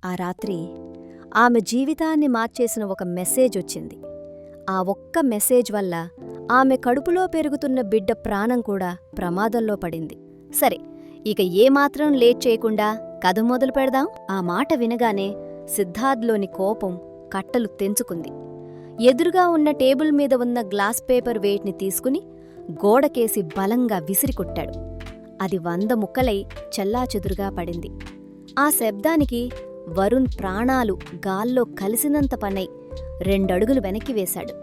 ఆ రాత్రి ఆమె జీవితాన్ని మార్చేసిన ఒక మెసేజ్ వచ్చింది. ఆ ఒక్క మెసేజ్ వల్ల ఆమె కడుపులో పెరుగుతున్న బిడ్డ ప్రాణం కూడా ప్రమాదంలో పడింది. సరే, ఇక ఏమాత్రం లేట్ చేయకుండా కథ మొదలు పెడదాం. ఆ మాట వినగానే సిద్ధార్థ్లోని కోపం కట్టలు తెంచుకుంది. ఎదురుగా ఉన్న టేబుల్ మీద ఉన్న గ్లాస్ పేపర్ వెయిట్ని తీసుకుని గోడకేసి బలంగా విసిరికొట్టాడు. అది 100 ముక్కలై చెల్లాచెదురుగా పడింది. ఆ శబ్దానికి వరుణ్ ప్రాణాలు గాల్లో కలిసినంత పనై 2 అడుగులు వెనక్కి వేశాడు.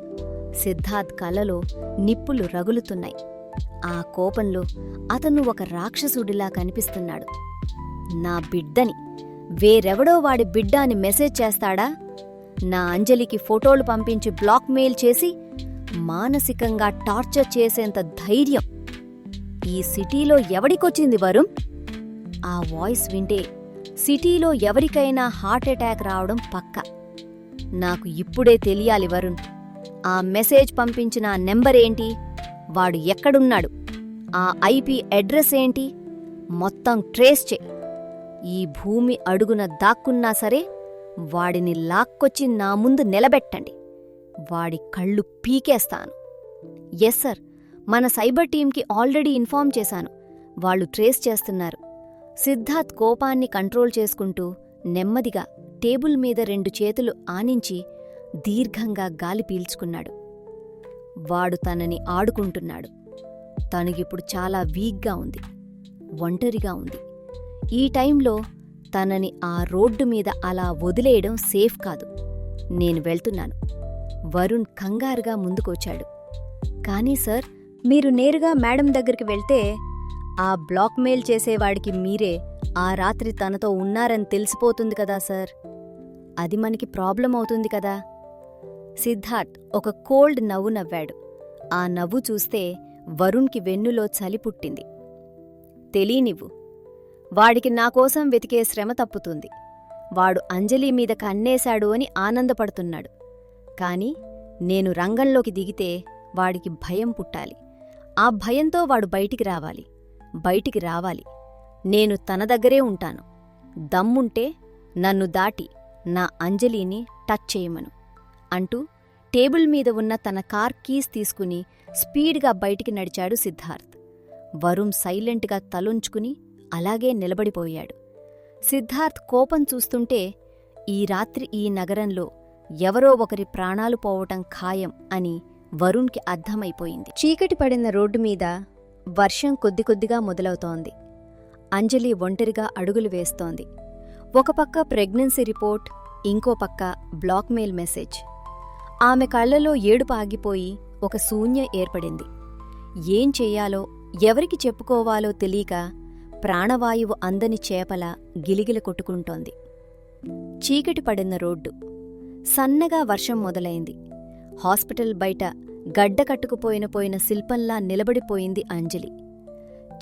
సిద్ధార్థ్ కళ్ళలో నిప్పులు రగులుతున్నాయి. ఆ కోపంలో అతను ఒక రాక్షసుడిలా కనిపిస్తున్నాడు. నా బిడ్డని వేరెవడో వాడి బిడ్డ అని మెసేజ్ చేస్తాడా? నా అంజలికి ఫోటోలు పంపించి బ్లాక్మెయిల్ చేసి మానసికంగా టార్చర్ చేసేంత ధైర్యం ఈ సిటీలో ఎవడికొచ్చింది వరుణ్? ఆ వాయిస్ వింటే సిటీలో ఎవరికైనా హార్ట్అటాక్ రావడం పక్కా. నాకు ఇప్పుడే తెలియాలి వరుణ్. ఆ మెసేజ్ పంపించిన ఆ నెంబర్ ఏంటి? వాడు ఎక్కడున్నాడు? ఆ ఐపీ అడ్రస్ ఏంటి? మొత్తం ట్రేస్ చే. ఈ భూమి అడుగున దాక్కున్నా సరే వాడిని లాక్కొచ్చి నా ముందు నిలబెట్టండి. వాడి కళ్ళు పీకేస్తాను. ఎస్ సార్, మన సైబర్ టీంకి ఆల్రెడీ ఇన్ఫార్మ్ చేశాను. వాళ్ళు ట్రేస్ చేస్తున్నారు. సిద్ధార్థ్ కోపాన్ని కంట్రోల్ చేసుకుంటూ నెమ్మదిగా టేబుల్ మీద 2 చేతులు ఆనించి దీర్ఘంగా గాలి పీల్చుకున్నాడు. వాడు తనని ఆడుకుంటున్నాడు. తనకిప్పుడు చాలా వీక్గా ఉంది, ఒంటరిగా ఉంది. ఈ టైంలో తనని ఆ రోడ్డు మీద అలా వదిలేయడం సేఫ్ కాదు. నేను వెళ్తున్నాను. వరుణ్ కంగారుగా ముందుకొచ్చాడు. కానీ సార్, మీరు నేరుగా మేడం దగ్గరికి వెళ్తే ఆ బ్లాక్మెయిల్ చేసేవాడికి మీరే ఆ రాత్రి తనతో ఉన్నారని తెలిసిపోతుంది కదా సార్. అది మనకి ప్రాబ్లం అవుతుంది కదా. సిద్ధార్థ్ ఒక కోల్డ్ నవ్వు నవ్వాడు. ఆ నవ్వు చూస్తే వరుణ్కి వెన్నులో చలి పుట్టింది. తెలీనివ్వు. వాడికి నాకోసం వెతికే శ్రమ తప్పుతుంది. వాడు అంజలి మీద కన్నేశాడు అని ఆనందపడుతున్నాడు. కాని నేను రంగంలోకి దిగితే వాడికి భయం పుట్టాలి. ఆ భయంతో వాడు బయటికి రావాలి. నేను తన దగ్గరే ఉంటాను. దమ్ముంటే నన్ను దాటి నా అంజలిని టచ్ చేయమను అంటూ టేబుల్ మీద ఉన్న తన కార్ కీస్ తీసుకుని స్పీడ్గా బయటికి నడిచాడు సిద్ధార్థ్. వరుణ్ సైలెంట్గా తలొంచుకుని అలాగే నిలబడిపోయాడు. సిద్ధార్థ్ కోపం చూస్తుంటే ఈ రాత్రి ఈ నగరంలో ఎవరో ఒకరి ప్రాణాలు పోవటం ఖాయం అని వరుణ్కి అర్థమైపోయింది. చీకటి పడిన రోడ్డు మీద వర్షం కొద్దిగా మొదలవుతోంది. అంజలి ఒంటరిగా అడుగులు వేస్తోంది. ఒక పక్క ప్రెగ్నెన్సీ రిపోర్ట్, ఇంకో పక్క బ్లాక్మెయిల్ మెసేజ్. ఆమె కళ్లలో ఏడుపు ఆగిపోయి ఒక శూన్యం ఏర్పడింది. ఏం చెయ్యాలో, ఎవరికి చెప్పుకోవాలో తెలియక ప్రాణవాయువు అందని చేపలా గిలిగిల కొట్టుకుంటోంది. చీకటి పడిన రోడ్డు. సన్నగా వర్షం మొదలైంది. హాస్పిటల్ బయట గడ్డ కట్టుకుపోయిన శిల్పంలా నిలబడిపోయింది అంజలి.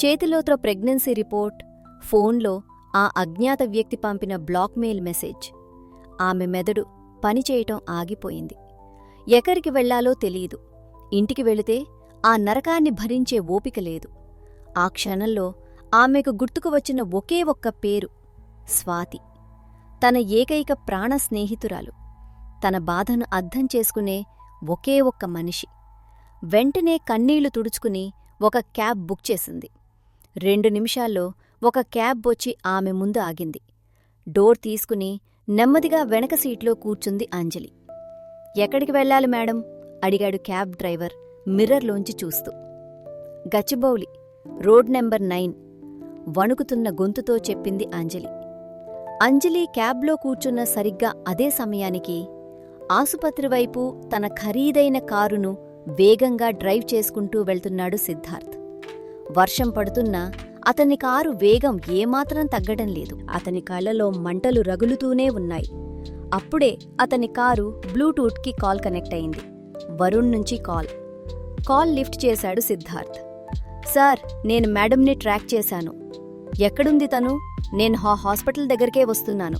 చేతిలోతో ప్రెగ్నెన్సీ రిపోర్ట్, ఫోన్లో ఆ అజ్ఞాత వ్యక్తి పంపిన బ్లాక్మెయిల్ మెసేజ్. ఆమె మెదడు పనిచేయటం ఆగిపోయింది. ఎక్కడికి వెళ్లాలో తెలీదు. ఇంటికి వెళితే ఆ నరకాన్ని భరించే ఓపిక లేదు. ఆ క్షణంలో ఆమెకు గుర్తుకు వచ్చిన ఒకే ఒక్క పేరు, స్వాతి. తన ఏకైక ప్రాణ స్నేహితురాలు. తన బాధను అర్థం చేసుకునే ఒకే ఒక్క మనిషి. వెంటనే కన్నీళ్లు తుడుచుకుని ఒక క్యాబ్ బుక్ చేసింది. 2 నిమిషాల్లో ఒక క్యాబ్ వచ్చి ఆమె ముందు ఆగింది. డోర్ తీసుకుని నెమ్మదిగా వెనక సీట్లో కూర్చుంది అంజలి. ఎక్కడికి వెళ్ళాలి మేడం? అడిగాడు క్యాబ్ డ్రైవర్ మిర్రర్లోంచి చూస్తూ. గచ్చిబౌలి, రోడ్ నెంబర్ 9 వణుకుతున్న గొంతుతో చెప్పింది అంజలి. అంజలి క్యాబ్లో కూర్చున్న సరిగ్గా అదే సమయానికి ఆసుపత్రి వైపు తన ఖరీదైన కారును వేగంగా డ్రైవ్ చేసుకుంటూ వెళ్తున్నాడు సిద్ధార్థ్. వర్షం పడుతున్నా అతని కారు వేగం ఏమాత్రం తగ్గడం లేదు. అతని కళ్ళలో మంటలు రగులుతూనే ఉన్నాయి. అప్పుడే అతని కారు బ్లూటూత్కి కాల్ కనెక్ట్ అయింది. వరుణ్ నుంచి కాల్ లిఫ్ట్ చేశాడు సిద్ధార్థ్. సార్, నేను మేడంని ట్రాక్ చేశాను. ఎక్కడుంది తను? నేను హాస్పిటల్ దగ్గరికే వస్తున్నాను.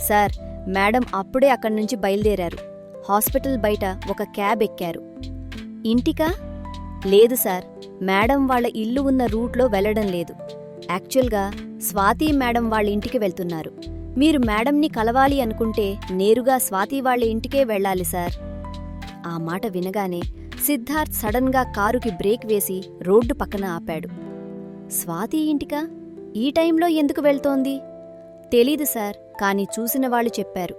సార్, మేడం అప్పుడే అక్కడ్నుంచి బయలుదేరారు. హాస్పిటల్ బయట ఒక క్యాబ్ ఎక్కారు. ఇంటికా? లేదు సార్, మేడం వాళ్ళ ఇల్లు ఉన్న రూట్లో వెళ్లడం లేదు. యాక్చువల్గా స్వాతి మేడం వాళ్ళ ఇంటికి వెళ్తున్నారు. మీరు మేడంని కలవాలి అనుకుంటే నేరుగా స్వాతి వాళ్ళ ఇంటికే వెళ్ళాలి సార్. ఆ మాట వినగానే సిద్ధార్థ్ సడన్గా కారుకి బ్రేక్ వేసి రోడ్డు పక్కన ఆపాడు. స్వాతి ఇంటికా? ఈ టైంలో ఎందుకు వెళ్తోంది? తెలీదు సార్, కానీ చూసిన వాళ్ళు చెప్పారు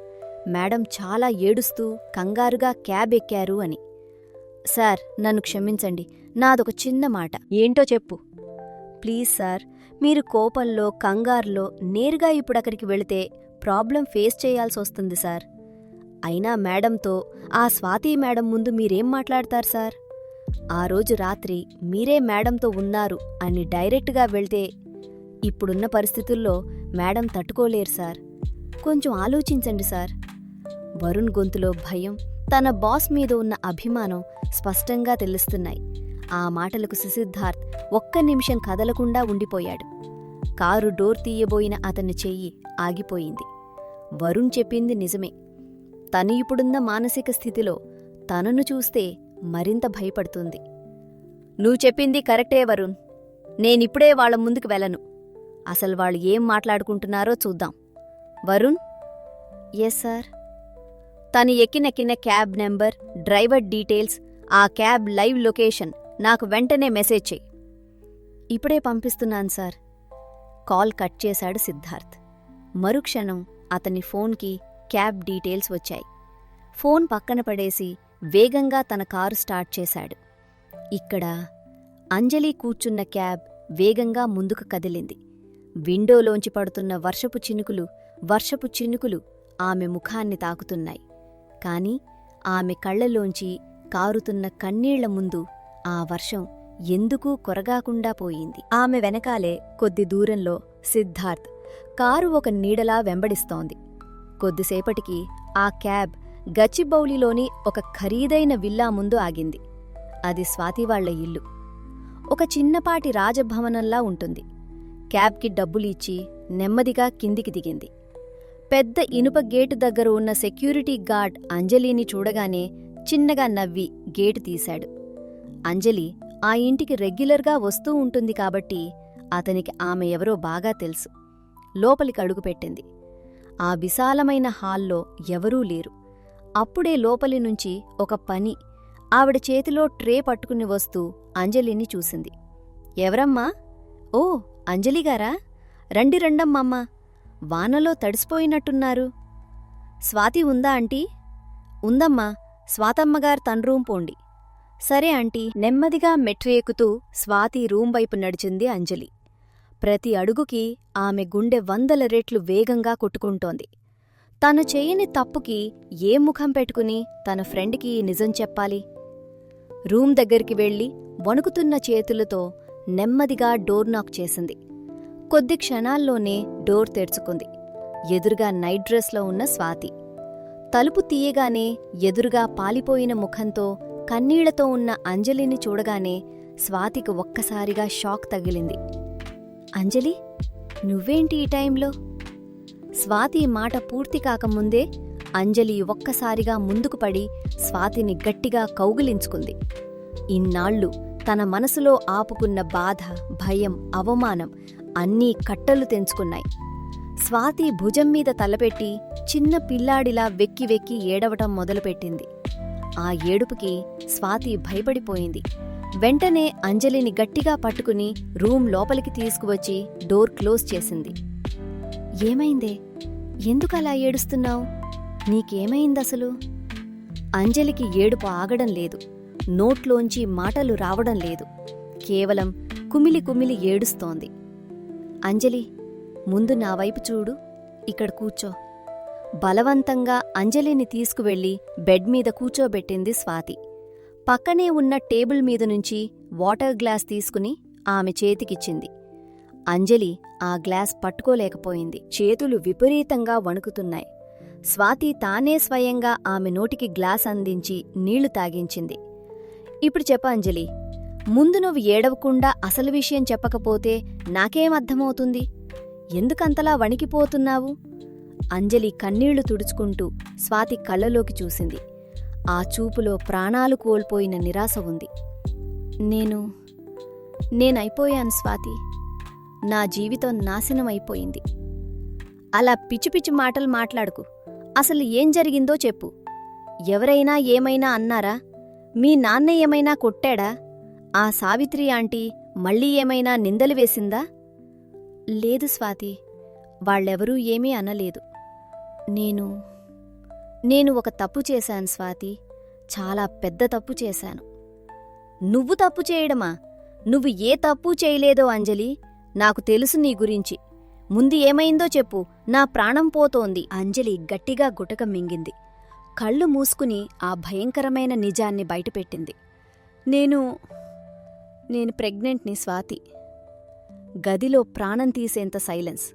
మేడం చాలా ఏడుస్తూ కంగారుగా క్యాబ్ ఎక్కారు అని. సార్, నన్ను క్షమించండి, నాదొక చిన్న మాట. ఏంటో చెప్పు. ప్లీజ్ సార్, మీరు కోపంలో కంగారులో నేరుగా ఇప్పుడక్కడికి వెళితే ప్రాబ్లం ఫేస్ చేయాల్సొస్తుంది సార్. అయినా మేడంతో, ఆ స్వాతి మేడం ముందు మీరేం మాట్లాడతారు సార్? ఆ రోజు రాత్రి మీరే మేడంతో ఉన్నారు అని డైరెక్ట్గా వెళ్తే ఇప్పుడున్న పరిస్థితుల్లో మేడం తట్టుకోలేరు సార్. కొంచెం ఆలోచించండి సార్. వరుణ్ గొంతులో భయం, తన బాస్ మీద ఉన్న అభిమానం స్పష్టంగా తెలుస్తున్నాయి. ఆ మాటలకు సిద్ధార్థ్ ఒక్క నిమిషం కదలకుండా ఉండిపోయాడు. కారు డోర్ తీయబోయిన అతని చెయ్యి ఆగిపోయింది. వరుణ్ చెప్పింది నిజమే. తను ఇప్పుడున్న మానసిక స్థితిలో తనను చూస్తే మరింత భయపడుతుంది. నువ్వు చెప్పింది కరెక్టే వరుణ్. నేనిప్పుడే వాళ్ల ముందుకు వెళ్ళను. అసలు వాళ్ళు ఏం మాట్లాడుకుంటున్నారో చూద్దాం. వరుణ్? Yes sir. తను ఎక్కిన క్యాబ్ నెంబర్, డ్రైవర్ డీటెయిల్స్, ఆ క్యాబ్ లైవ్ లొకేషన్ నాకు వెంటనే మెసేజ్ చెయ్యి. ఇప్పుడే పంపిస్తున్నాను సార్. కాల్ కట్ చేశాడు సిద్ధార్థ్. మరుక్షణం అతని ఫోన్కి క్యాబ్ డీటెయిల్స్ వచ్చాయి. ఫోన్ పక్కన పడేసి వేగంగా తన కారు స్టార్ట్ చేశాడు. ఇక్కడ అంజలి కూర్చున్న క్యాబ్ వేగంగా ముందుకు కదిలింది. విండోలోంచి పడుతున్న వర్షపు చినుకులు ఆమె ముఖాన్ని తాకుతున్నాయి. కాని ఆమె కళ్లలోంచి కారుతున్న కన్నీళ్ల ముందు ఆ వర్షం ఎందుకూ కొరగాకుండా పోయింది. ఆమె వెనకాలే కొద్ది దూరంలో సిద్ధార్థ్ కారు ఒక నీడలా వెంబడిస్తోంది. కొద్దిసేపటికి ఆ క్యాబ్ గచ్చిబౌలిలోని ఒక ఖరీదైన విల్లా ముందు ఆగింది. అది స్వాతివాళ్ల ఇల్లు. ఒక చిన్నపాటి రాజభవనంలా ఉంటుంది. క్యాబ్కి డబ్బులిచ్చి నెమ్మదిగా కిందికి దిగింది. పెద్ద ఇనుప గేటు దగ్గర ఉన్న సెక్యూరిటీ గార్డ్ అంజలిని చూడగానే చిన్నగా నవ్వి గేటు తీశాడు. అంజలి ఆ ఇంటికి రెగ్యులర్గా వస్తూ ఉంటుంది కాబట్టి అతనికి ఆమె ఎవరో బాగా తెలుసు. లోపలికి అడుగుపెట్టింది. ఆ విశాలమైన హాల్లో ఎవరూ లేరు. అప్పుడే లోపలి నుంచి ఒక పని ఆవిడ చేతిలో ట్రే పట్టుకుని వస్తూ అంజలిని చూసింది. ఎవరమ్మా? ఓ, అంజలిగారా? రండి రండమ్మమ్మా, వానలో తడిసిపోయినట్టున్నారు. స్వాతి ఉందా ఆంటీ? ఉందమ్మా, స్వాతమ్మగారు తన రూమ్ పోండి. సరే ఆంటీ. నెమ్మదిగా మెట్లు ఎక్కుతూ స్వాతి రూం వైపు నడిచింది అంజలి. ప్రతి అడుగుకి ఆమె గుండె 100 రెట్లు వేగంగా కొట్టుకుంటోంది. తను చేయని తప్పుకి ఏ ముఖం పెట్టుకుని తన ఫ్రెండ్కి నిజం చెప్పాలి? రూం దగ్గరికి వెళ్లి వణుకుతున్న చేతులతో నెమ్మదిగా డోర్ నాక్ చేసింది. కొద్ది క్షణాల్లోనే డోర్ తెరుచుకుంది. ఎదురుగా నైట్ డ్రెస్లో ఉన్న స్వాతి. తలుపు తీయగానే ఎదురుగా పాలిపోయిన ముఖంతో కన్నీళ్లతో ఉన్న అంజలిని చూడగానే స్వాతికి ఒక్కసారిగా షాక్ తగిలింది. అంజలి, నువ్వేంటి ఈ టైంలో? స్వాతి మాట పూర్తి కాకముందే అంజలి ఒక్కసారిగా ముందుకు పడి స్వాతిని గట్టిగా కౌగిలించుకుంది. ఇన్నాళ్లు తన మనసులో ఆపుకున్న బాధ, భయం, అవమానం అన్నీ కట్టలు తెంచుకున్నాయి. స్వాతి భుజం మీద తలపెట్టి చిన్న పిల్లాడిలా వెక్కి వెక్కి ఏడవటం మొదలుపెట్టింది. ఆ ఏడుపుకి స్వాతి భయపడిపోయింది. వెంటనే అంజలిని గట్టిగా పట్టుకుని రూం లోపలికి తీసుకువచ్చి డోర్ క్లోజ్ చేసింది. ఏమైందే? ఎందుకలా ఏడుస్తున్నావు? నీకేమైందసలు? అంజలికి ఏడుపు ఆగడం లేదు. నోట్లోంచి మాటలు రావడం లేదు. కేవలం కుమిలి కుమిలి ఏడుస్తోంది. అంజలి, ముందు నా వైపు చూడు. ఇక్కడ కూర్చో. బలవంతంగా అంజలిని తీసుకువెళ్లి బెడ్ మీద కూచోబెట్టింది స్వాతి. పక్కనే ఉన్న టేబుల్ మీద నుంచి వాటర్ గ్లాస్ తీసుకుని ఆమె చేతికిచ్చింది. అంజలి ఆ గ్లాస్ పట్టుకోలేకపోయింది. చేతులు విపరీతంగా వణుకుతున్నాయి. స్వాతి తానే స్వయంగా ఆమె నోటికి గ్లాస్ అందించి నీళ్లు తాగించింది. ఇప్పుడు చెప్ప అంజలి, ముందు నువ్వు ఏడవకుండా అసలు విషయం చెప్పకపోతే నాకేమర్థమవుతుంది? ఎందుకంతలా వణికిపోతున్నావు? అంజలి కన్నీళ్లు తుడుచుకుంటూ స్వాతి కళ్ళలోకి చూసింది. ఆ చూపులో ప్రాణాలు కోల్పోయిన నిరాశ ఉంది. నేనైపోయాను స్వాతి. నా జీవితం నాశనమైపోయింది. అలా పిచ్చి పిచ్చి మాటలు మాట్లాడుకు. అసలు ఏం జరిగిందో చెప్పు. ఎవరైనా ఏమైనా అన్నారా? మీ నాన్న ఏమైనా కొట్టాడా? ఆ సావిత్రి ఆంటీ మళ్ళీ ఏమైనా నిందలు వేసిందా? లేదు స్వాతి, వాళ్ళెవరూ ఏమీ అనలేదు. నేను ఒక తప్పు చేశాను స్వాతి, చాలా పెద్ద తప్పు చేశాను. నువ్వు తప్పు చేయడమా? నువ్వు ఏ తప్పు చేయలేదో అంజలి. నాకు తెలుసు నీ గురించి. ముందు ఏమైందో చెప్పు, నా ప్రాణం పోతోంది. అంజలి గట్టిగా గుటక మింగింది. కళ్ళు మూసుకుని ఆ భయంకరమైన నిజాన్ని బయటపెట్టింది. నేను ప్రెగ్నెంట్ని స్వాతి. గదిలో ప్రాణం తీసేంత సైలెన్స్.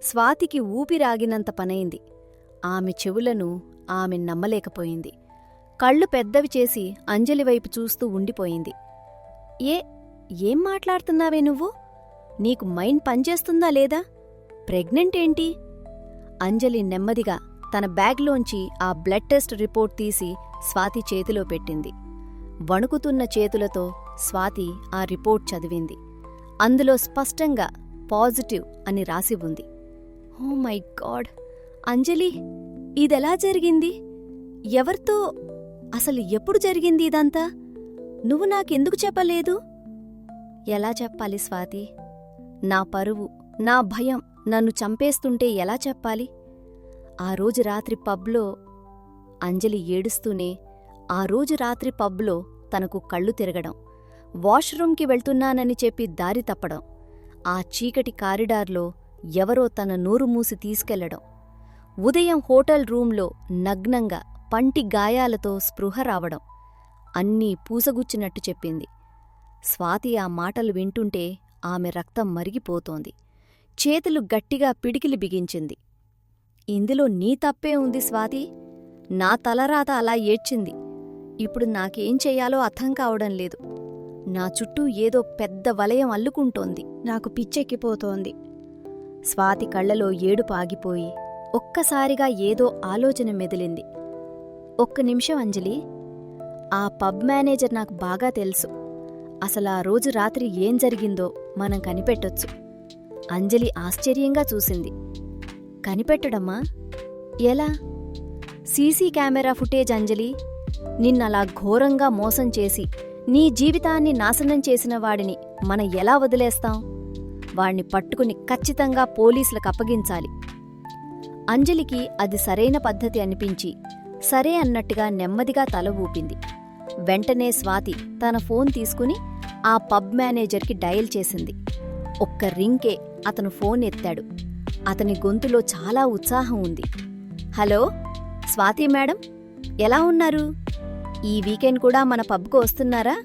స్వాతికి ఊపిరాగినంత పనైంది. ఆమె చెవులను ఆమె నమ్మలేకపోయింది. కళ్ళు పెద్దవి చేసి అంజలి వైపు చూస్తూ ఉండిపోయింది. ఏం మాట్లాడుతున్నావే నువ్వు? నీకు మైండ్ పనిచేస్తుందా లేదా? ప్రెగ్నెంట్ ఏంటి? అంజలి నెమ్మదిగా తన బ్యాగ్లోంచి ఆ బ్లడ్ టెస్ట్ రిపోర్ట్ తీసి స్వాతి చేతిలో పెట్టింది. వణుకుతున్న చేతులతో స్వాతి ఆ రిపోర్ట్ చదివింది. అందులో స్పష్టంగా పాజిటివ్ అని రాసి ఉంది. Oh my God! అంజలి, ఇదెలా జరిగింది? ఎవరితో? అసలు ఎప్పుడు జరిగింది ఇదంతా? నువ్వు నాకెందుకు చెప్పలేదు? ఎలా చెప్పాలి స్వాతి? నా పరువు, నా భయం నన్ను చంపేస్తుంటే ఎలా చెప్పాలి? ఆ రోజు రాత్రి పబ్లో అంజలి ఏడుస్తూనే ఆ రోజు రాత్రి పబ్లో తనకు కళ్ళు తిరగడం, వాష్రూంకి వెళ్తున్నానని చెప్పి దారి తప్పడం, ఆ చీకటి కారిడార్లో ఎవరో తన నోరు మూసి తీసుకెళ్లడం, ఉదయం హోటల్ రూంలో నగ్నంగా పంటి గాయాలతో స్పృహ రావడం, అన్నీ పూసగుచ్చినట్టు చెప్పింది. స్వాతి ఆ మాటలు వింటుంటే ఆమె రక్తం మరిగిపోతోంది. చేతులు గట్టిగా పిడికిలి బిగించింది. ఇందులో నీ తప్పే ఉంది స్వాతి. నా తలరాత అలా ఏడ్చింది. ఇప్పుడు నాకేం చెయ్యాలో అర్థం కావడం లేదు. నా చుట్టూ ఏదో పెద్ద వలయం అల్లుకుంటోంది. నాకు పిచ్చెక్కిపోతోంది. స్వాతి కళ్లలో ఏడుపు ఆగిపోయి ఒక్కసారిగా ఏదో ఆలోచన మెదిలింది. ఒక్క నిమిషం అంజలి, ఆ పబ్ మేనేజర్ నాకు బాగా తెలుసు. అసలా రోజు రాత్రి ఏం జరిగిందో మనం కనిపెట్టొచ్చు. అంజలి ఆశ్చర్యంగా చూసింది. కనిపెట్టడమ్మా? ఎలా? సీసీ కెమెరా ఫుటేజ్ అంజలి. నిన్నలా ఘోరంగా మోసం చేసి నీ జీవితాన్ని నాశనం చేసిన వాడిని మనం ఎలా వదిలేస్తాం? వాణ్ణి పట్టుకుని ఖచ్చితంగా పోలీసులకు అప్పగించాలి. అంజలికి అది సరైన పద్ధతి అనిపించి సరే అన్నట్టుగా నెమ్మదిగా తల ఊపింది. వెంటనే స్వాతి తన ఫోన్ తీసుకుని ఆ పబ్ మేనేజర్కి డయల్ చేసింది. ఒక్క రింగ్కే అతను ఫోన్ ఎత్తాడు. అతని గొంతులో చాలా ఉత్సాహం ఉంది. హలో స్వాతి మేడం, ఎలా ఉన్నారు? ఈ వీకెండ్ కూడా మన పబ్కు వస్తున్నారా?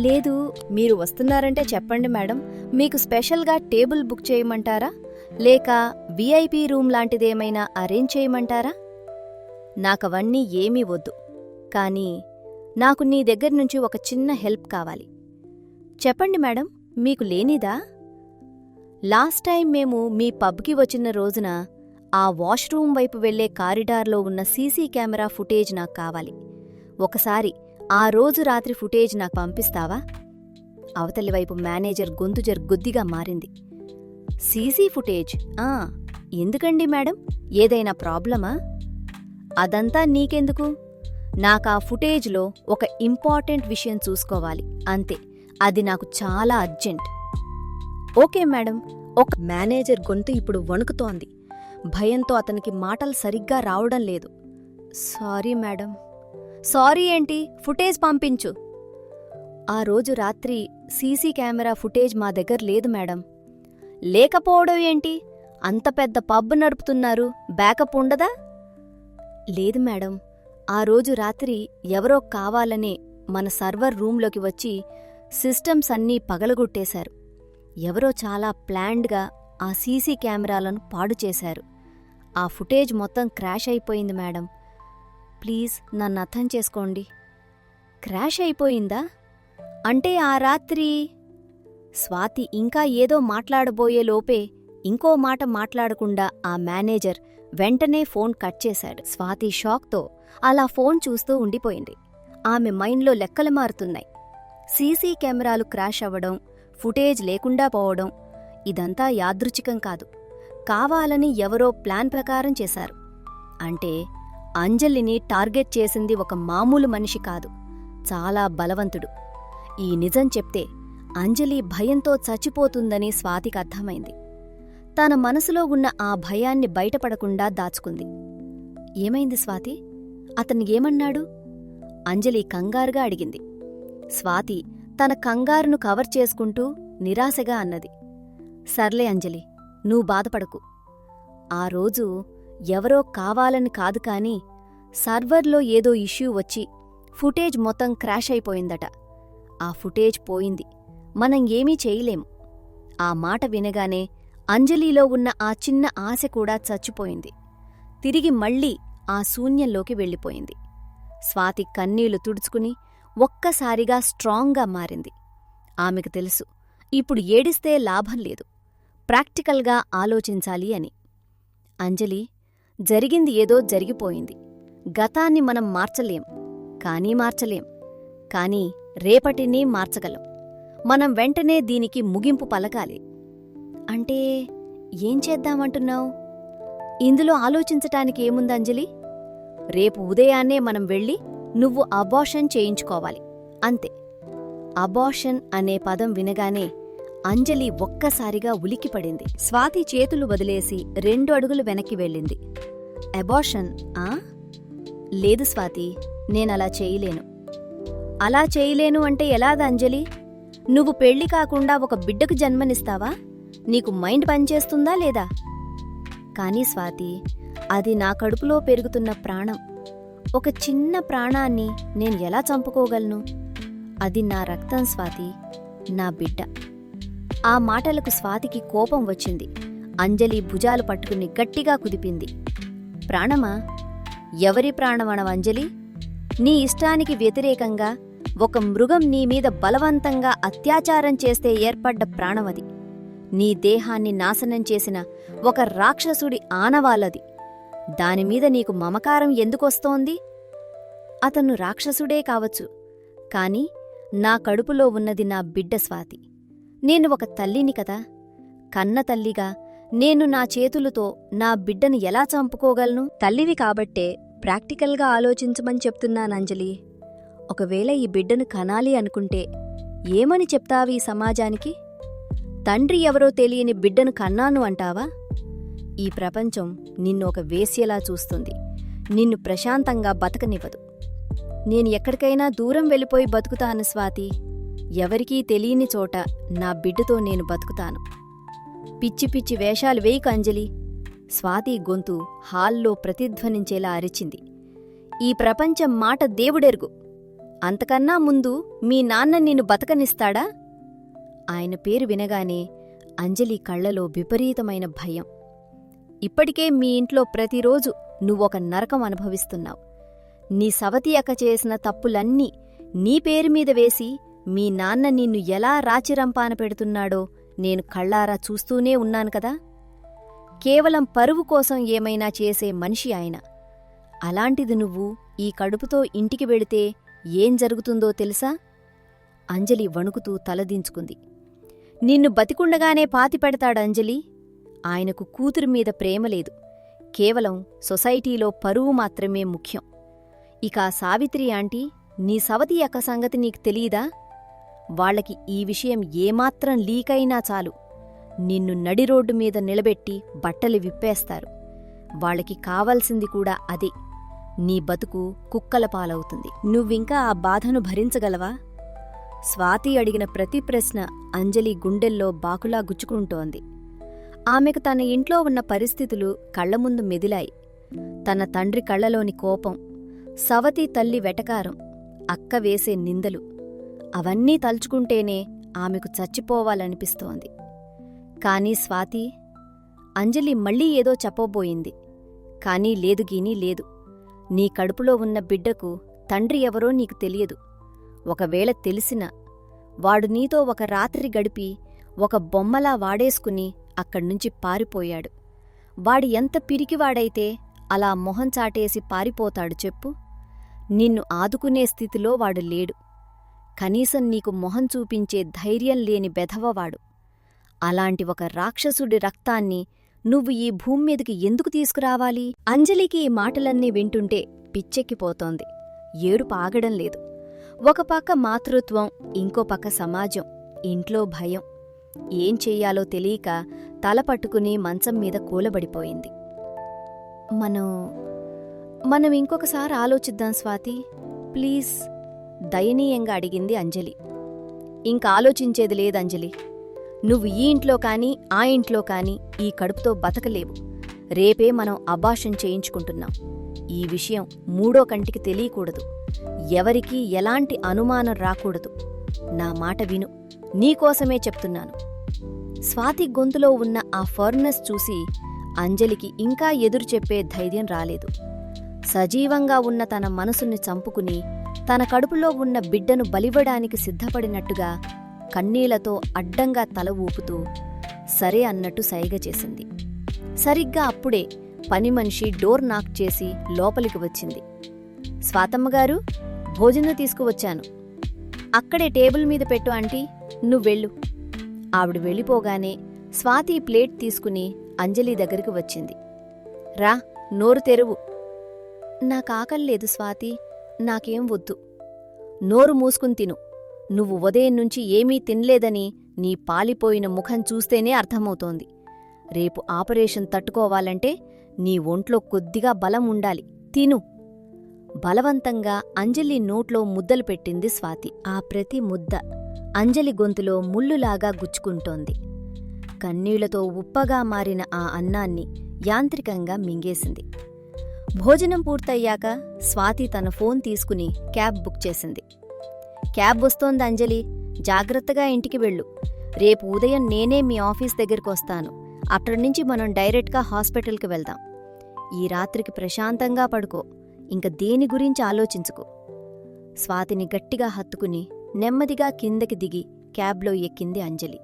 లేదు, మీరు వస్తున్నారంటే చెప్పండి మేడం. మీకు స్పెషల్గా టేబుల్ బుక్ చేయమంటారా, లేక విఐపి రూమ్ లాంటిదేమైనా అరేంజ్ చేయమంటారా? నాకవన్నీ ఏమీ వద్దు, కానీ నాకు నీ దగ్గర్నుంచి ఒక చిన్న హెల్ప్ కావాలి. చెప్పండి మేడం, మీకు లేనిదా? లాస్ట్ టైం మేము మీ పబ్కి వచ్చిన రోజున ఆ వాష్రూమ్ వైపు వెళ్లే కారిడార్లో ఉన్న సీసీ కెమెరా ఫుటేజ్ నాకు కావాలి. ఒకసారి ఆ రోజు రాత్రి ఫుటేజ్ నాకు పంపిస్తావా? అవతలివైపు మేనేజర్ గొంతు గుద్దిగా మారింది. CC footage? ఎందుకండి మేడం, ఏదైనా ప్రాబ్లమా? అదంతా నీకెందుకు? నాకా ఫుటేజ్లో ఒక ఇంపార్టెంట్ విషయం చూసుకోవాలి అంతే. అది నాకు చాలా అర్జెంట్. Okay madam. ఒక మేనేజర్ గొంతు ఇప్పుడు వణుకుతోంది. భయంతో అతనికి మాటలు సరిగ్గా రావడం లేదు. Sorry madam. సారీ ఏంటి? ఫుటేజ్ పంపించు. ఆ రోజు రాత్రి సీసీ కెమెరా ఫుటేజ్ మా దగ్గర లేదు మేడం. లేకపోవడం ఏంటి? అంత పెద్ద పబ్ నడుపుతున్నారు, బ్యాకప్ ఉండదా? లేదు మేడం, ఆ రోజు రాత్రి ఎవరో కావాలనే మన సర్వర్ రూంలోకి వచ్చి సిస్టమ్స్ అన్నీ పగలగొట్టేశారు. ఎవరో చాలా ప్లాన్డ్గా ఆ సీసీ కెమెరాలను పాడు చేశారు. ఆ ఫుటేజ్ మొత్తం క్రాష్ అయిపోయింది మేడం. ప్లీజ్ నన్ను అర్థం చేసుకోండి. క్రాష్ అయిపోయిందా? అంటే ఆ రాత్రి... స్వాతి ఇంకా ఏదో మాట్లాడబోయే లోపే ఇంకో మాట మాట్లాడకుండా ఆ మేనేజర్ వెంటనే ఫోన్ కట్ చేశాడు. స్వాతి షాక్తో అలా ఫోన్ చూస్తూ ఉండిపోయింది. ఆమె మైండ్లో లెక్కలు మారుతున్నాయి. సీసీ కెమెరాలు క్రాష్ అవ్వడం, ఫుటేజ్ లేకుండా పోవడం, ఇదంతా యాదృచ్ఛికం కాదు. కావాలని ఎవరో ప్లాన్ ప్రకారం చేశారు. అంటే అంజలిని టార్గెట్ చేసింది ఒక మామూలు మనిషి కాదు, చాలా బలవంతుడు. ఈ నిజం చెప్తే అంజలి భయంతో చచ్చిపోతుందని స్వాతికి అర్థమైంది. తన మనసులో ఉన్న ఆ భయాన్ని బయటపడకుండా దాచుకుంది. ఏమైంది స్వాతి? అతన్ని ఏమన్నాడు? అంజలి కంగారుగా అడిగింది. స్వాతి తన కంగారును కవర్ చేసుకుంటూ నిరాశగా అన్నది. సర్లే అంజలి, నువ్వు బాధపడకు. ఆ రోజు ఎవరో కావాలని కాదు కాని సర్వర్లో ఏదో ఇష్యూ వచ్చి ఫుటేజ్ మొత్తం క్రాష్ అయిపోయిందట. ఆ ఫుటేజ్ పోయింది, మనం ఏమీ చేయలేము. ఆ మాట వినగానే అంజలిలో ఉన్న ఆ చిన్న ఆశ కూడా చచ్చిపోయింది. తిరిగి మళ్ళీ ఆ శూన్యంలోకి వెళ్ళిపోయింది. స్వాతి కన్నీళ్లు తుడుచుకుని ఒక్కసారిగా స్ట్రాంగ్గా మారింది. ఆమెకు తెలుసు, ఇప్పుడు ఏడిస్తే లాభం లేదు, ప్రాక్టికల్గా ఆలోచించాలి అని. అంజలి, జరిగింది ఏదో జరిగిపోయింది. గతాన్ని మనం మార్చలేం, కానీ రేపటిని మార్చగలం. మనం వెంటనే దీనికి ముగింపు పలకాలి. అంటే ఏం చేద్దామంటున్నావు? ఇందులో ఆలోచించటానికి ఏముంది అంజలి? రేపు ఉదయాన్నే మనం వెళ్ళి నువ్వు అబార్షన్ చేయించుకోవాలి, అంతే. అబార్షన్ అనే పదం వినగానే అంజలి ఒక్కసారిగా ఉలిక్కిపడింది. స్వాతి చేతులు వదిలేసి 2 అడుగులు వెనక్కి వెళ్ళింది. అబార్షన్? లేదు స్వాతి, నేనలా చేయలేను. అలా చేయలేను అంటే ఎలాగ అంజలి? నువ్వు పెళ్లి కాకుండా ఒక బిడ్డకు జన్మనిస్తావా? నీకు మైండ్ పనిచేస్తుందా లేదా? కానీ స్వాతి, అది నా కడుపులో పెరుగుతున్న ప్రాణం. ఒక చిన్న ప్రాణాన్ని నేను ఎలా చంపుకోగలను? అది నా రక్తం స్వాతి, నా బిడ్డ. ఆ మాటలకు స్వాతికి కోపం వచ్చింది. అంజలి భుజాలు పట్టుకుని గట్టిగా కుదిపింది. ప్రాణమా? ఎవరి ప్రాణమనవంజలి? నీ ఇష్టానికి వ్యతిరేకంగా ఒక మృగం నీమీద బలవంతంగా అత్యాచారం చేస్తే ఏర్పడ్డ ప్రాణమది. నీ దేహాన్ని నాశనం చేసిన ఒక రాక్షసుడి ఆనవాలది. దానిమీద నీకు మమకారం ఎందుకొస్తోంది? అతను రాక్షసుడే కావచ్చు, కాని నా కడుపులో ఉన్నది నా బిడ్డ స్వాతి. నేను ఒక తల్లిని కదా. కన్న తల్లిగా నేను నా చేతులతో నా బిడ్డను ఎలా చంపుకోగలను? తల్లివి కాబట్టే ప్రాక్టికల్గా ఆలోచించమని చెప్తున్నానంజలి. ఒకవేళ ఈ బిడ్డను కనాలి అనుకుంటే ఏమని చెప్తావీ సమాజానికి? తండ్రి ఎవరో తెలియని బిడ్డను కన్నాను అంటావా? ఈ ప్రపంచం నిన్ను ఒక వేశ్యలా చూస్తుంది, నిన్ను ప్రశాంతంగా బతకనివ్వదు. నేను ఎక్కడికైనా దూరం వెళ్ళిపోయి బతుకుతాను స్వాతి. ఎవరికీ తెలియని చోట నా బిడ్డతో నేను బతుకుతాను. పిచ్చి పిచ్చి వేషాలు వేయకు అంజలి. స్వాతి గొంతు హాల్లో ప్రతిధ్వనించేలా అరిచింది. ఈ ప్రపంచం మాట దేవుడెరుగు. అంతకన్నా ముందు మీ నాన్న నిన్ను బతకనిస్తాడా? ఆయన పేరు వినగానే అంజలి కళ్లలో విపరీతమైన భయం. ఇప్పటికే మీ ఇంట్లో ప్రతిరోజు నువ్వొక నరకం అనుభవిస్తున్నావు. నీ సవతి అక్క చేసిన తప్పులన్నీ నీ పేరుమీద వేసి మీ నాన్న నిన్ను ఎలా రాచిరంపాన పెడుతున్నాడో నేను కళ్ళారా చూస్తూనే ఉన్నాను కదా. కేవలం పరువు కోసం ఏమైనా చేసే మనిషి ఆయన. అలాంటిది నువ్వు ఈ కడుపుతో ఇంటికి వెళితే ఏం జరుగుతుందో తెలుసా? అంజలి వణుకుతూ తలదించుకుంది. నిన్ను బతికుండగానే పాతిపెడతాడంజలి. ఆయనకు కూతురు మీద ప్రేమలేదు, కేవలం సొసైటీలో పరువు మాత్రమే ముఖ్యం. ఇక సావిత్రి ఆంటీ, నీ సవతి అక్క సంగతి నీకు తెలీదా? వాళ్లకి ఈ విషయం ఏమాత్రం లీకైనా చాలు, నిన్ను నడిరోడ్డు మీద నిలబెట్టి బట్టలు విప్పేస్తారు. వాళ్లకి కావాల్సింది కూడా అదే. నీ బతుకు కుక్కల పాలవుతుంది. నువ్వింకా ఆ బాధను భరించగలవా? స్వాతి అడిగిన ప్రతి ప్రశ్న అంజలి గుండెల్లో బాకులా గుచ్చుకుంటోంది. ఆమెకు తన ఇంట్లో ఉన్న పరిస్థితులు కళ్లముందు మెదిలాయి. తన తండ్రి కళ్లలోని కోపం, సవతి తల్లి వెటకారం, అక్క వేసే నిందలు, అవన్నీ తలుచుకుంటేనే ఆమెకు చచ్చిపోవాలనిపిస్తోంది. కాని స్వాతి, అంజలి మళ్లీ ఏదో చెప్పబోయింది. కానీ లేదుగీనీ లేదు. నీ కడుపులో ఉన్న బిడ్డకు తండ్రి ఎవరో నీకు తెలియదు. ఒకవేళ తెలిసినా వాడు నీతో ఒక రాత్రి గడిపి ఒక బొమ్మలా వాడేసుకుని అక్కడ్నుంచి పారిపోయాడు. వాడి ఎంత పిరికివాడైతే అలా మొహం చాటేసి పారిపోతాడు చెప్పు? నిన్ను ఆదుకునే స్థితిలో వాడు లేడు. కనీసం నీకు మొహం చూపించే ధైర్యం లేని బెధవవాడు. అలాంటి ఒక రాక్షసుడి రక్తాన్ని నువ్వు ఈ భూమి మీదకి ఎందుకు తీసుకురావాలి? అంజలికి ఈ మాటలన్నీ వింటుంటే పిచ్చెక్కిపోతోంది. ఏడుపు ఆగడం లేదు. ఒక పక్క మాతృత్వం, ఇంకో పక్క సమాజం, ఇంట్లో భయం. ఏం చెయ్యాలో తెలియక తల పట్టుకుని మంచం మీద కూలబడిపోయింది. మనం ఇంకొకసారి ఆలోచిద్దాం స్వాతి, ప్లీజ్, దయనీయంగా అడిగింది అంజలి. ఇంక ఆలోచించేది లేదంజలి. నువ్వు ఈ ఇంట్లో కాని ఆ ఇంట్లో కాని ఈ కడుపుతో బతకలేవు. రేపే మనం అబార్షన్ చేయించుకుంటున్నాం. ఈ విషయం మూడో కంటికి తెలియకూడదు. ఎవరికీ ఎలాంటి అనుమానం రాకూడదు. నా మాట విను, నీకోసమే చెప్తున్నాను. స్వాతి గొంతులో ఉన్న ఆ ఫర్నెస్ చూసి అంజలికి ఇంకా ఎదురు చెప్పే ధైర్యం రాలేదు. సజీవంగా ఉన్న తన మనసుని చంపుకుని తన కడుపులో ఉన్న బిడ్డను బలివ్వడానికి సిద్ధపడినట్టుగా కన్నీళ్లతో అడ్డంగా తల ఊపుతూ సరే అన్నట్టు సైగ చేసింది. సరిగ్గా అప్పుడే పని మనిషి డోర్ నాక్ చేసి లోపలికి వచ్చింది. స్వాతమ్మగారు, భోజనం తీసుకువచ్చాను. అక్కడే టేబుల్ మీద పెట్టు ఆంటీ, నువ్వెళ్ళు. ఆవిడ వెళ్ళిపోగానే స్వాతి ప్లేట్ తీసుకుని అంజలి దగ్గరికి వచ్చింది. రా, నోరు తెరువు. నాకాకల్లేదు స్వాతి, నాకేం వద్దు. నోరు మూసుకుని తిను. నువ్వు ఉదయం నుంచి ఏమీ తినలేదని నీ పాలిపోయిన ముఖం చూస్తేనే అర్థమవుతోంది. రేపు ఆపరేషన్ తట్టుకోవాలంటే నీ ఒంట్లో కొద్దిగా బలం ఉండాలి. తిను. బలవంతంగా అంజలి నోట్లో ముద్దలు పెట్టింది స్వాతి. ఆ ప్రతి ముద్ద అంజలి గొంతులో ముల్లులాగా గుచ్చుకుంటోంది. కన్నీళ్లతో ఉప్పగా మారిన ఆ అన్నాన్ని యాంత్రికంగా మింగేసింది. భోజనం పూర్తయ్యాక స్వాతి తన ఫోన్ తీసుకుని క్యాబ్ బుక్ చేసింది. క్యాబ్ వస్తోంది అంజలి, జాగ్రత్తగా ఇంటికి వెళ్ళు. రేపు ఉదయం నేనే మీ ఆఫీస్ దగ్గరికొస్తాను. అక్కడ్నుంచి మనం డైరెక్ట్గా హాస్పిటల్కి వెళ్దాం. ఈ రాత్రికి ప్రశాంతంగా పడుకో. ఇంక దేని గురించి ఆలోచించుకో. స్వాతిని గట్టిగా హత్తుకుని నెమ్మదిగా కిందకి దిగి క్యాబ్లో ఎక్కింది అంజలి.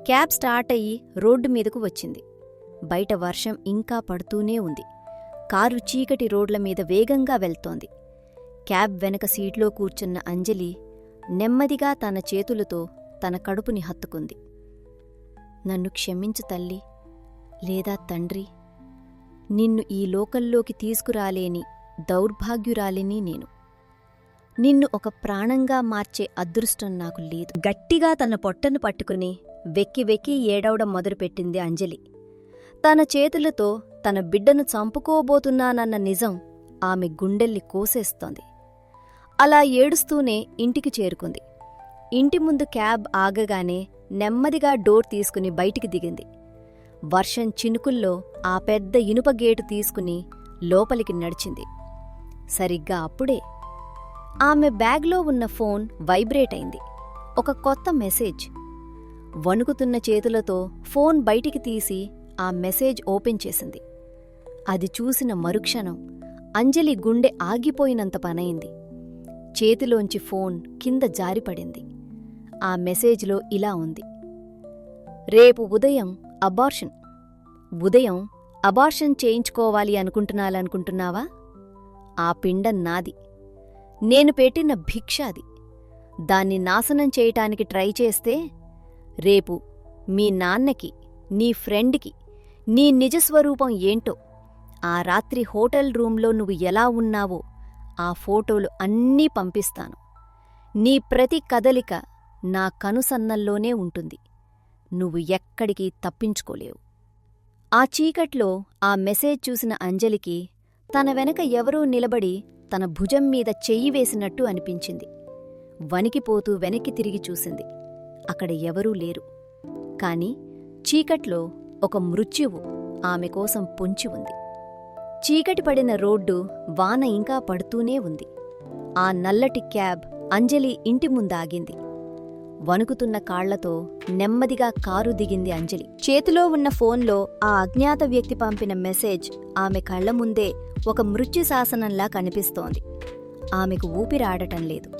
క్యాబ్ స్టార్ట్ అయ్యి రోడ్డు మీదకు వచ్చింది. బయట వర్షం ఇంకా పడుతూనే ఉంది. కారు చీకటి రోడ్ల మీద వేగంగా వెళ్తోంది. క్యాబ్ వెనక సీట్లో కూర్చున్న అంజలి నెమ్మదిగా తన చేతులతో తన కడుపుని హత్తుకుంది. నన్ను క్షమించు తల్లి, లేదా తండ్రి. నిన్ను ఈ లోకంలోకి తీసుకురాలేని దౌర్భాగ్యురాలిని నేను. నిన్ను ఒక ప్రాణంగా మార్చే అదృష్టం నాకు లేదు. గట్టిగా తన పొట్టను పట్టుకుని వెక్కి వెక్కి ఏడవడం మొదలుపెట్టింది అంజలి. తన చేతులతో తన బిడ్డను చంపుకోబోతున్నానన్న నిజం ఆమె గుండెల్ని కోసేస్తోంది. అలా ఏడుస్తూనే ఇంటికి చేరుకుంది. ఇంటి ముందు క్యాబ్ ఆగగానే నెమ్మదిగా డోర్ తీసుకుని బయటికి దిగింది. వర్షం చినుకుల్లో ఆ పెద్ద ఇనుప గేటు తీసుకుని లోపలికి నడిచింది. సరిగ్గా అప్పుడే ఆమె బ్యాగ్లో ఉన్న ఫోన్ వైబ్రేట్ అయింది. ఒక కొత్త మెసేజ్. వణుకుతున్న చేతులతో ఫోన్ బయటికి తీసి ఆ మెసేజ్ ఓపెన్ చేసింది. అది చూసిన మరుక్షణం అంజలి గుండె ఆగిపోయినంత పనైంది. చేతిలోంచి ఫోన్ కింద జారిపడింది. ఆ మెసేజ్లో ఇలా ఉంది: రేపు ఉదయం అబార్షన్ చేయించుకోవాలి అనుకుంటున్నావా? ఆ పిండం నాది. నేను పెట్టిన భిక్ష అది. దాన్ని నాశనం చేయటానికి ట్రై చేస్తే రేపు మీ నాన్నకి, నీ ఫ్రెండ్కి నీ నిజస్వరూపం ఏంటో, ఆ రాత్రి హోటల్ రూంలో నువ్వు ఎలా ఉన్నావో ఆ ఫోటోలు అన్నీ పంపిస్తాను. నీ ప్రతి కదలిక నా కనుసన్నల్లోనే ఉంటుంది. నువ్వు ఎక్కడికి తప్పించుకోలేవు. ఆ చీకట్లో ఆ మెసేజ్ చూసిన అంజలికి తన వెనక ఎవరో నిలబడి తన భుజం మీద చెయ్యి వేసినట్టు అనిపించింది. వణికిపోతూ వెనక్కి తిరిగి చూసింది. అక్కడ ఎవరూ లేరు. కాని చీకట్లో ఒక మృత్యువు ఆమె కోసం పొంచి ఉంది. చీకటి పడిన రోడ్డు, వాన ఇంకా పడుతూనే ఉంది. ఆ నల్లటి క్యాబ్ అంజలి ఇంటి ముందాగింది. వణుకుతున్న కాళ్లతో నెమ్మదిగా కారు దిగింది అంజలి. చేతిలో ఉన్న ఫోన్లో ఆ అజ్ఞాత వ్యక్తి పంపిన మెసేజ్ ఆమె కళ్ల ముందే ఒక మృత్యు శాసనంలా కనిపిస్తోంది. ఆమెకు ఊపిరాడటం లేదు.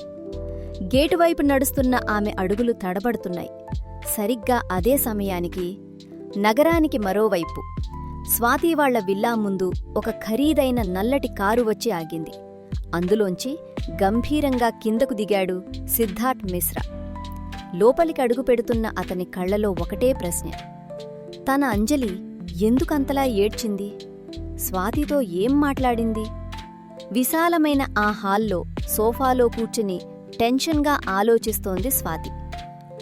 గేటువైపు నడుస్తున్న ఆమె అడుగులు తడబడుతున్నాయి. సరిగ్గా అదే సమయానికి నగరానికి మరోవైపు స్వాతివాళ్ల విల్లా ముందు ఒక ఖరీదైన నల్లటి కారు వచ్చి ఆగింది. అందులోంచి గంభీరంగా కిందకు దిగాడు సిద్ధార్థ్ మిశ్రా. లోపలికి అడుగు పెడుతున్న అతని కళ్లలో ఒకటే ప్రశ్న: తన అంజలి ఎందుకంతలా ఏడ్చింది? స్వాతితో ఏం మాట్లాడింది? విశాలమైన ఆ హాల్లో సోఫాలో కూర్చుని టెన్షన్గా ఆలోచిస్తోంది స్వాతి.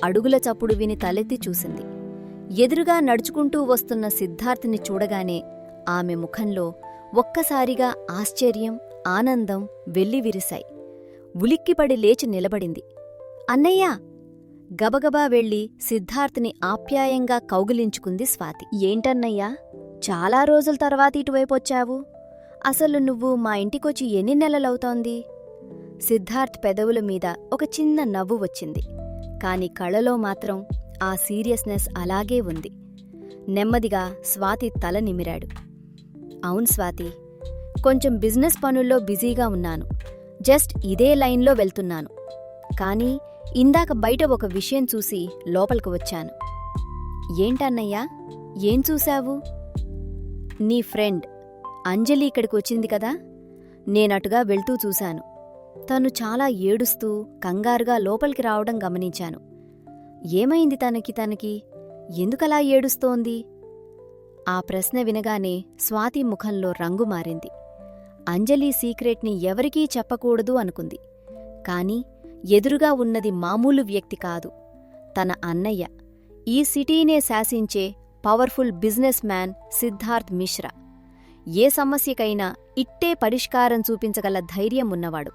అడుగుల చప్పుడు విని తలెత్తి చూసింది. ఎదురుగా నడుచుకుంటూ వస్తున్న సిద్ధార్థ్ని చూడగానే ఆమె ముఖంలో ఒక్కసారిగా ఆశ్చర్యం, ఆనందం వెల్లివిరిశాయి. ఉలిక్కిపడి లేచి నిలబడింది. అన్నయ్యా! గబగబా వెళ్ళి సిద్ధార్థ్ని ఆప్యాయంగా కౌగిలించుకుంది స్వాతి. ఏంటన్నయ్యా, చాలా రోజుల తర్వాత ఇటువైపొచ్చావు? అసలు నువ్వు మా ఇంటికొచ్చి ఎన్ని నెలలవుతోంది? సిద్ధార్థ్ పెదవుల మీద ఒక చిన్న నవ్వు వచ్చింది. కాని కళ్ళలో మాత్రం ఆ సీరియస్నెస్ అలాగే ఉంది. నెమ్మదిగా స్వాతి తల నిమిరాడు. అవును స్వాతి, కొంచెం బిజినెస్ పనుల్లో బిజీగా ఉన్నాను. జస్ట్ ఇదే లైన్లో వెళ్తున్నాను. కానీ ఇందాక బయట ఒక విషయం చూసి లోపలికి వచ్చాను. ఏంటన్నయ్యా, ఏం చూశావు? నీ ఫ్రెండ్ అంజలి ఇక్కడికి వచ్చింది కదా, నేనటుగా వెళ్తూ చూశాను. తను చాలా ఏడుస్తూ కంగారుగా లోపలికి రావడం గమనించాను. ఏమైంది తనకి? ఎందుకలా ఏడుస్తోంది? ఆ ప్రశ్న వినగానే స్వాతి ముఖంలో రంగు మారింది. అంజలి సీక్రెట్ని ఎవరికీ చెప్పకూడదు అనుకుంది. కాని ఎదురుగా ఉన్నది మామూలు వ్యక్తి కాదు, తన అన్నయ్య, ఈ సిటీనే శాసించే powerful businessman Siddharth Mishra. ఏ సమస్యకైనా ఇట్టే పరిష్కారం చూపించగల ధైర్యం ఉన్నవాడు.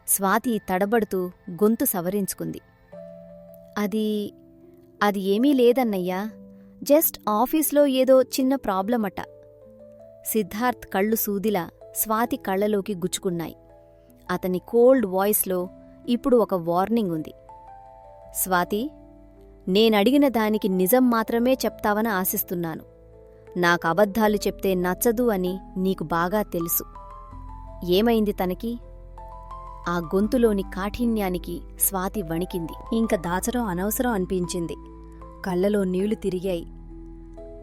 స్వాతి తడబడుతూ గొంతు సవరించుకుంది. అది ఏమీ లేదన్నయ్యా, జస్ట్ ఆఫీస్లో ఏదో చిన్న ప్రాబ్లమట. సిద్ధార్థ్ కళ్ళు సూదిలా స్వాతి కళ్ళలోకి గుచ్చుకున్నాయి. అతని కోల్డ్ వాయిస్లో ఇప్పుడు ఒక వార్నింగ్ ఉంది. స్వాతి, నేనడిగిన దానికి నిజం మాత్రమే చెప్తావని ఆశిస్తున్నాను. నాకు అబద్ధాలు చెప్తే నచ్చదు అని నీకు బాగా తెలుసు. ఏమైంది తనకి? ఆ గొంతులోని కాఠిన్యానికి స్వాతి వణికింది. ఇంక దాచడం అనవసరం అనిపించింది. కళ్ళలో నీళ్లు తిరిగాయి.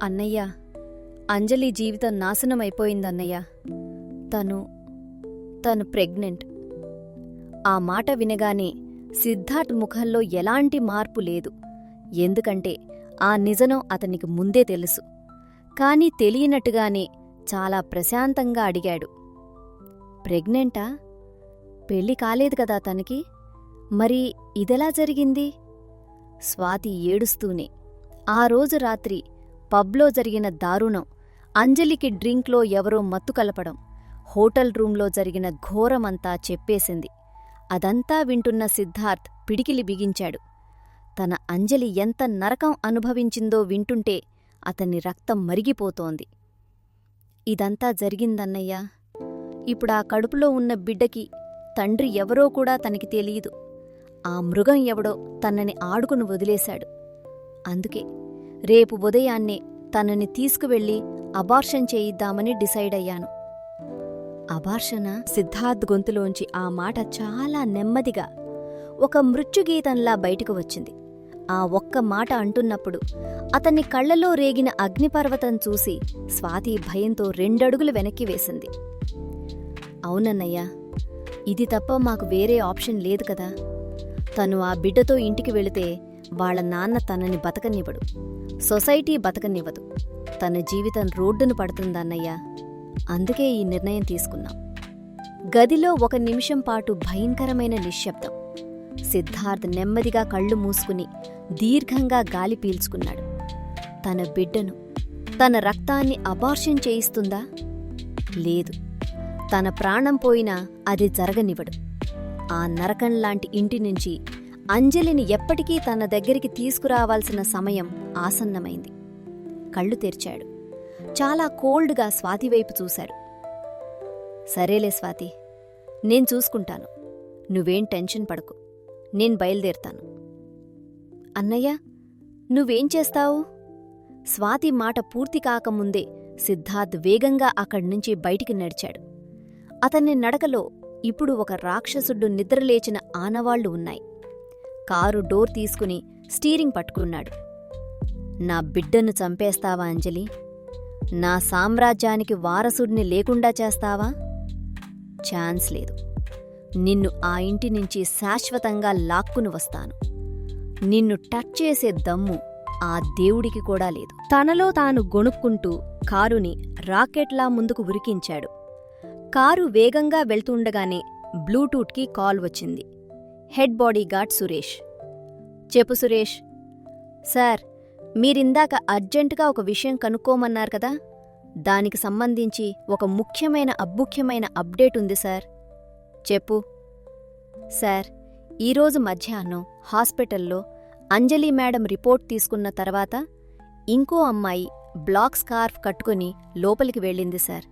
అన్నయ్యా, అంజలి జీవితం నాశనమైపోయిందన్నయ్యా. తను ప్రెగ్నెంట్. ఆ మాట వినగానే సిద్ధార్థ్ ముఖంలో ఎలాంటి మార్పు లేదు. ఎందుకంటే ఆ నిజం అతనికి ముందే తెలుసు. కాని తెలియనట్టుగానే చాలా ప్రశాంతంగా అడిగాడు. ప్రెగ్నెంటా? పెళ్లి కాలేదు కదా తనకి? మరి ఇదెలా జరిగింది? స్వాతి ఏడుస్తూనే, ఆ రోజు రాత్రి పబ్లో జరిగిన దారుణం, అంజలికి డ్రింక్లో ఎవరో మత్తు కలపడం, హోటల్ రూంలో జరిగిన ఘోరమంతా చెప్పేసింది. అదంతా వింటున్న సిద్ధార్థ్ పిడికిలి బిగించాడు. తన అంజలి ఎంత నరకం అనుభవించిందో వింటుంటే అతని రక్తం మరిగిపోతోంది. ఇదంతా జరిగిందన్నయ్యా. ఇప్పుడా కడుపులో ఉన్న బిడ్డకి తండ్రి ఎవరో కూడా తనకి తెలీదు. ఆ మృగం ఎవడో తనని ఆడుకుని వదిలేశాడు. అందుకే రేపు ఉదయాన్నే తనని తీసుకువెళ్ళి అబార్షన్ చేయిద్దామని డిసైడ్ అయ్యాను. అబార్షనా? సిద్ధార్థ్ గొంతులోంచి ఆ మాట చాలా నెమ్మదిగా ఒక మృత్యుగీతంలా బయటకు వచ్చింది. ఆ ఒక్క మాట అంటున్నప్పుడు అతని కళ్లలో రేగిన అగ్నిపర్వతం చూసి స్వాతి భయంతో 2 అడుగులు వెనక్కి వేసింది. అవునన్నయ్యా, ఇది తప్ప మాకు వేరే ఆప్షన్ లేదు కదా. తను ఆ బిడ్డతో ఇంటికి వెళితే వాళ్ళ నాన్న తనని బతకనివ్వడు, సొసైటీ బతకనివ్వదు. తన జీవితం రోడ్డును పడుతుందన్నయ్యా. అందుకే ఈ నిర్ణయం తీసుకున్నాం. గదిలో 1 నిమిషం పాటు భయంకరమైన నిశ్శబ్దం. సిద్ధార్థ్ నెమ్మదిగా కళ్ళు మూసుకుని దీర్ఘంగా గాలి పీల్చుకున్నాడు. తన బిడ్డను, తన రక్తాన్ని అబార్షన్ చేయిస్తుందా? లేదు. తన ప్రాణం పోయినా అది జరగనివ్వడు. ఆ నరకంలాంటి ఇంటి నుంచి అంజలిని ఎప్పటికీ తన దగ్గరికి తీసుకురావాల్సిన సమయం ఆసన్నమైంది. కళ్ళు తెరిచాడు. చాలా కోల్డ్గా స్వాతివైపు చూశాడు. సరేలే స్వాతి, నేను చూసుకుంటాను. నువ్వేం టెన్షన్ పడకు. నేను బయలుదేరుతాను. అన్నయ్య, నువ్వేం చేస్తావు? స్వాతి మాట పూర్తి కాకముందే సిద్ధార్థ్ వేగంగా అక్కడ్నుంచి బయటికి నడిచాడు. అతని నడకలో ఇప్పుడు ఒక రాక్షసుడు నిద్రలేచిన ఆనవాళ్లు ఉన్నాయి. కారు డోర్ తీసుకుని స్టీరింగ్ పట్టుకున్నాడు. నా బిడ్డను చంపేస్తావా అంజలి? నా సామ్రాజ్యానికి వారసుడిని లేకుండా చేస్తావా? ఛాన్స్ లేదు. నిన్ను ఆ ఇంటి నుంచి శాశ్వతంగా లాక్కుని వస్తాను. నిన్ను టచ్ చేసే దమ్ము ఆ దేవుడికి కూడా లేదు. తనలో తాను గొణుక్కుంటూ కారుని రాకెట్లా ముందుకు ఉరికించాడు. కారు వేగంగా వెళ్తుండగానే బ్లూటూత్కి కాల్ వచ్చింది. Head bodyguard Suresh. చెప్పు సురేష్. సార్, మీరిందాక అర్జెంటుగా ఒక విషయం కనుక్కోమన్నారు కదా, దానికి సంబంధించి ఒక ముఖ్యమైన అప్డేట్ ఉంది సార్. చెప్పు. సార్, ఈరోజు మధ్యాహ్నం హాస్పిటల్లో అంజలి మేడం రిపోర్ట్ తీసుకున్న తర్వాత ఇంకో అమ్మాయి బ్లాక్ స్కార్ఫ్ కట్టుకుని లోపలికి వెళ్ళింది సార్.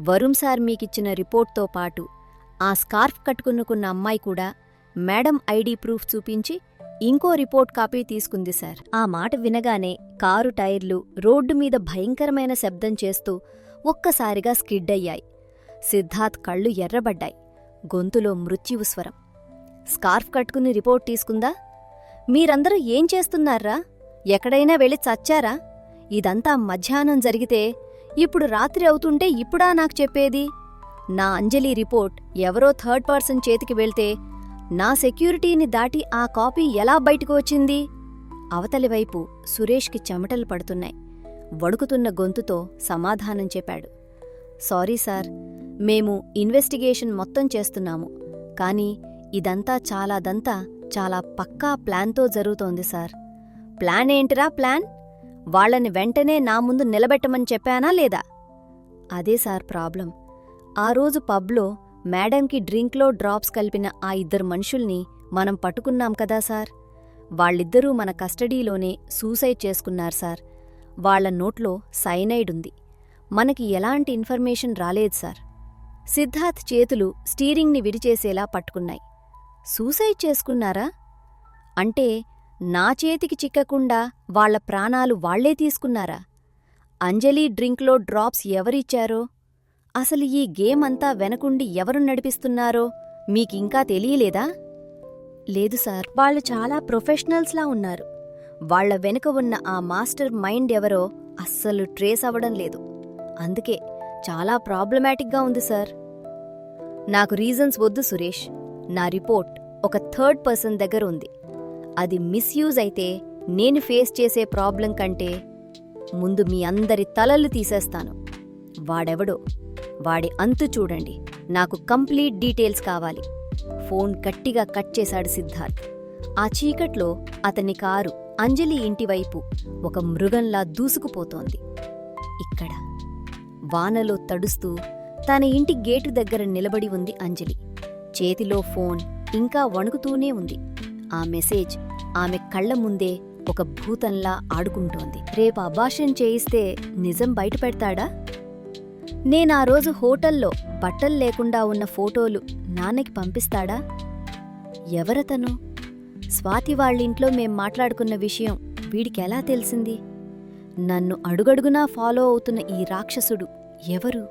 వరుణ్ సార్ మీకిచ్చిన రిపోర్ట్తో పాటు ఆ స్కార్ఫ్ కట్టుకునుకున్న అమ్మాయి కూడా మేడం ఐడి ప్రూఫ్ చూపించి ఇంకో రిపోర్ట్ కాపీ తీసుకుంది సార్. ఆ మాట వినగానే కారు టైర్లు రోడ్డు మీద భయంకరమైన శబ్దం చేస్తూ ఒక్కసారిగా స్కిడ్ అయ్యాయి. సిద్ధార్థ్ కళ్ళు ఎర్రబడ్డాయి. గొంతులో మృత్యువు స్వరం. స్కార్ఫ్ కట్టుకుని రిపోర్ట్ తీసుకుందా? మీరందరూ ఏం చేస్తున్నారా? ఎక్కడైనా వెళ్ళి చచ్చారా? ఇదంతా మధ్యాహ్నం జరిగితే ఇప్పుడు రాత్రి అవుతుంటే ఇప్పుడా నాకు చెప్పేది? నా అంజలి రిపోర్ట్ ఎవరో థర్డ్ పర్సన్ చేతికి వెళ్తే నా సెక్యూరిటీని దాటి ఆ కాపీ ఎలా బయటకు వచ్చింది? అవతలివైపు సురేష్కి చెమటలు పడుతున్నాయి. వణుకుతున్న గొంతుతో సమాధానం చెప్పాడు. సారీ సార్, మేము ఇన్వెస్టిగేషన్ మొత్తం చేస్తున్నాము. కానీ ఇదంతా చాలా పక్కా ప్లాన్తో జరుగుతోంది సార్. ప్లాన్ ఏంటిరా ప్లాన్? వాళ్లని వెంటనే నా ముందు నిలబెట్టమని చెప్పానా లేదా? అదే సార్ ప్రాబ్లం. ఆ రోజు పబ్లో మేడంకి డ్రింక్లో డ్రాప్స్ కలిపిన ఆ 2 మనుషుల్ని మనం పట్టుకున్నాం కదా సార్. వాళ్ళిద్దరూ మన కస్టడీలోనే సూసైడ్ చేసుకున్నారు సార్. వాళ్ల నోట్లో సైనైడ్ ఉంది. మనకి ఎలాంటి ఇన్ఫర్మేషన్ రాలేదు సార్. సిద్ధార్థ్ చేతులు స్టీరింగ్ని విడిచేసేలా పట్టుకున్నాయి. సూసైడ్ చేసుకున్నారా? అంటే నా చేతికి చిక్కకుండా వాళ్ల ప్రాణాలు వాళ్లే తీసుకున్నారా? అంజలి డ్రింక్లో డ్రాప్స్ ఎవరిచ్చారో, అసలు ఈ గేమ్ అంతా వెనకుండి ఎవరు నడిపిస్తున్నారో మీకింకా తెలియలేదా? లేదు సార్, వాళ్ళు చాలా ప్రొఫెషనల్స్లా ఉన్నారు. వాళ్ల వెనుక ఉన్న ఆ మాస్టర్ మైండ్ ఎవరో అస్సలు ట్రేస్ అవ్వడం లేదు. అందుకే చాలా ప్రాబ్లమాటిక్గా ఉంది సార్. నాకు రీజన్స్ వద్దు సురేష్. నా రిపోర్ట్ ఒక థర్డ్ పర్సన్ దగ్గర ఉంది. అది మిస్యూజ్ అయితే నేను ఫేస్ చేసే ప్రాబ్లం కంటే ముందు మీ అందరి తలలు తీసేస్తాను. వాడెవడో, వాడి అంతు చూడండి. నాకు కంప్లీట్ డీటెయిల్స్ కావాలి. ఫోన్ గట్టిగా కట్ చేశాడు సిద్ధార్థ్. ఆ చీకట్లో అతని కారు అంజలి ఇంటివైపు ఒక మృగంలా దూసుకుపోతోంది. ఇక్కడ వానలో తడుస్తూ తన ఇంటి గేటు దగ్గర నిలబడి ఉంది అంజలి. చేతిలో ఫోన్ ఇంకా వణుకుతూనే ఉంది. ఆ మెసేజ్ ఆమె కళ్ల ముందే ఒక భూతంలా ఆడుకుంటోంది. రేపు అబార్షన్ చేయిస్తే నిజం బయటపెడతాడా? నేనా రోజు హోటల్లో బట్టలు లేకుండా ఉన్న ఫోటోలు నాన్నకి పంపిస్తాడా? ఎవరతను? స్వాతి వాళ్ళింట్లో మేం మాట్లాడుకున్న విషయం వీడికెలా తెలిసింది? నన్ను అడుగడుగునా ఫాలో అవుతున్న ఈ రాక్షసుడు ఎవరు?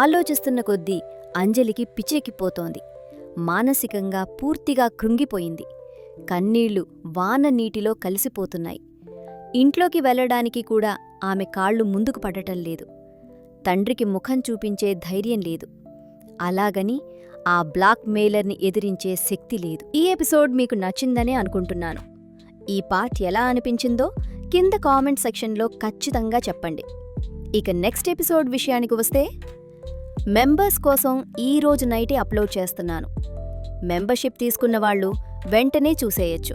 ఆలోచిస్తున్న కొద్దీ అంజలికి పిచ్చెక్కిపోతోంది. మానసికంగా పూర్తిగా కృంగిపోయింది. కన్నీళ్లు వాన నీటిలో కలిసిపోతున్నాయి. ఇంట్లోకి వెళ్లడానికి కూడా ఆమె కాళ్లు ముందుకు పడటం లేదు. తండ్రికి ముఖం చూపించే ధైర్యం లేదు. అలాగని ఆ బ్లాక్ మెయిలర్ని ఎదిరించే శక్తి లేదు. ఈ ఎపిసోడ్ మీకు నచ్చిందనే అనుకుంటున్నాను. ఈ పార్ట్ ఎలా అనిపించిందో కింద కామెంట్ సెక్షన్లో ఖచ్చితంగా చెప్పండి. ఇక నెక్స్ట్ ఎపిసోడ్ విషయానికి వస్తే, మెంబర్స్ కోసం ఈ రోజు నైటే అప్లోడ్ చేస్తున్నాను. మెంబర్షిప్ తీసుకున్న వాళ్ళు వెంటనే చూసేయచ్చు.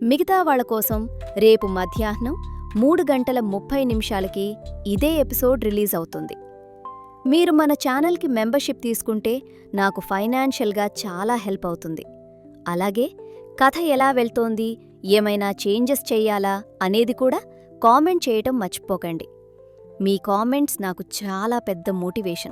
మిగతా వాళ్ల కోసం రేపు మధ్యాహ్నం 3:30 ఇదే ఎపిసోడ్ రిలీజ్ అవుతుంది. మీరు మన ఛానల్కి మెంబర్షిప్ తీసుకుంటే నాకు ఫైనాన్షియల్గా చాలా హెల్ప్ అవుతుంది. అలాగే కథ ఎలా వెళ్తోంది, ఏమైనా చేంజెస్ చెయ్యాలా అనేది కూడా కామెంట్ చేయటం మర్చిపోకండి. మీ కామెంట్స్ నాకు చాలా పెద్ద మోటివేషన్.